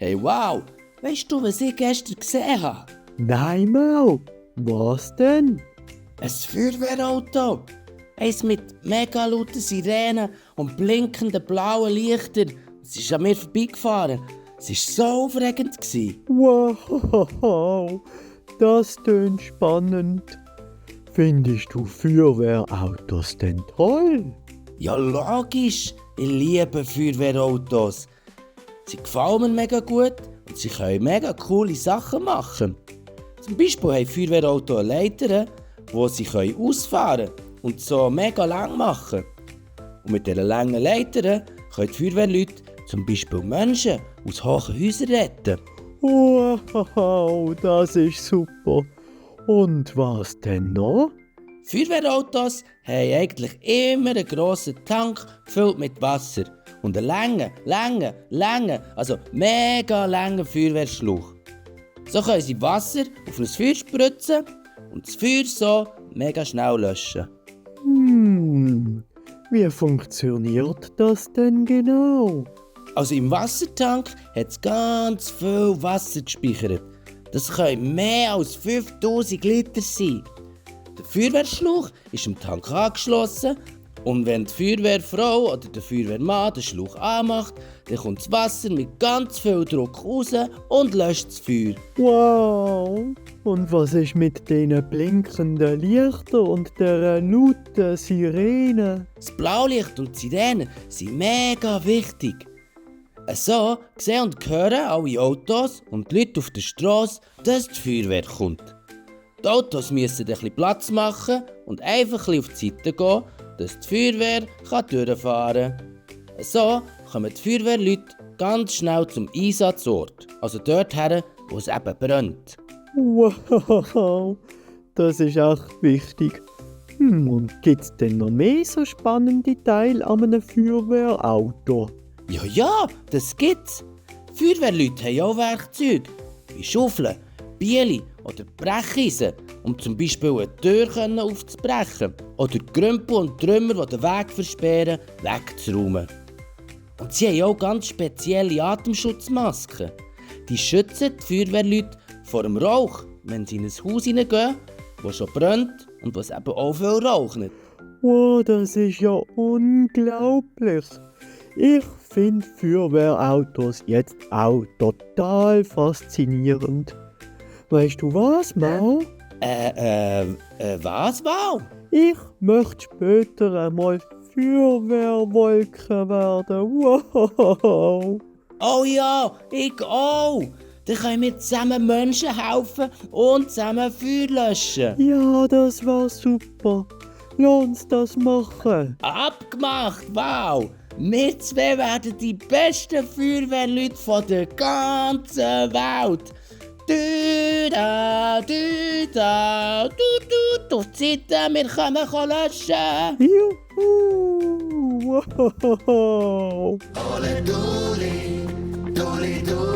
Hey, wow! Weißt du, was ich gestern gesehen habe? Nein, Mau. Was denn? Ein Feuerwehrauto. Eins mit mega lauten Sirenen und blinkenden blauen Lichtern. Es ist an mir vorbeigefahren. Es war so aufregend. Wow, das tönt spannend. Findest du Feuerwehrautos denn toll? Ja, logisch. Ich liebe Feuerwehrautos. Sie gefallen mir mega gut und sie können mega coole Sachen machen. Zum Beispiel haben Feuerwehrautos eine Leiter, die sie ausfahren können und so mega lang machen. Und mit diesen langen Leitern können die Feuerwehrleute zum Beispiel Menschen aus hohen Häusern retten. Wow, das ist super. Und was denn noch? Feuerwehrautos haben eigentlich immer einen grossen Tank gefüllt mit Wasser und einen langen, also mega langen Feuerwehrschlauch. So können sie Wasser auf ein Feuer spritzen und das Feuer so mega schnell löschen. Wie funktioniert das denn genau? Also im Wassertank hat es ganz viel Wasser gespeichert. Das können mehr als 5000 Liter sein. Der Feuerwehrschlauch ist im Tank angeschlossen und wenn die Feuerwehrfrau oder der Feuerwehrmann den Schlauch anmacht, dann kommt das Wasser mit ganz viel Druck raus und löscht das Feuer. Wow! Und was ist mit diesen blinkenden Lichtern und der lauten Sirene? Das Blaulicht und die Sirenen sind mega wichtig. So sehen und hören alle Autos und die Leute auf der Strasse, dass die Feuerwehr kommt. Die Autos müssen ein bisschen Platz machen und einfach ein bisschen auf die Seite gehen, dass die Feuerwehr durchfahren kann. So kommen die Feuerwehrleute ganz schnell zum Einsatzort, also dorthin, wo es eben brennt. Wow! Das ist echt wichtig. Und gibt es denn noch mehr so spannende Teile an einem Feuerwehrauto? Ja, das gibt's. Feuerwehrleute haben auch Werkzeuge, wie Schaufeln, Bieli oder Brecheisen, um zum Beispiel eine Tür aufzubrechen oder Grümpel und Trümmer, die den Weg versperren, wegzuräumen. Und sie haben auch ganz spezielle Atemschutzmasken. Die schützen die Feuerwehrleute vor dem Rauch, wenn sie in ein Haus hineingehen, das schon brennt und was eben auch viel raucht. Wow, das ist ja unglaublich. Ich finde Feuerwehrautos jetzt auch total faszinierend. Weißt du was, Mau? Was, Wow? Ich möchte später einmal Feuerwehrwolke werden. Wow! Oh ja, ich auch. Dann können wir zusammen Menschen helfen und zusammen Feuer löschen. Ja, das war super. Lass uns das machen. Abgemacht, wow! Wir zwei werden die besten Feuerwehrleute von der ganzen Welt. Düda, düda, du, auf die Seite, wir können löschen. Juhu! Wow! Ole Duli, Duli, Duli.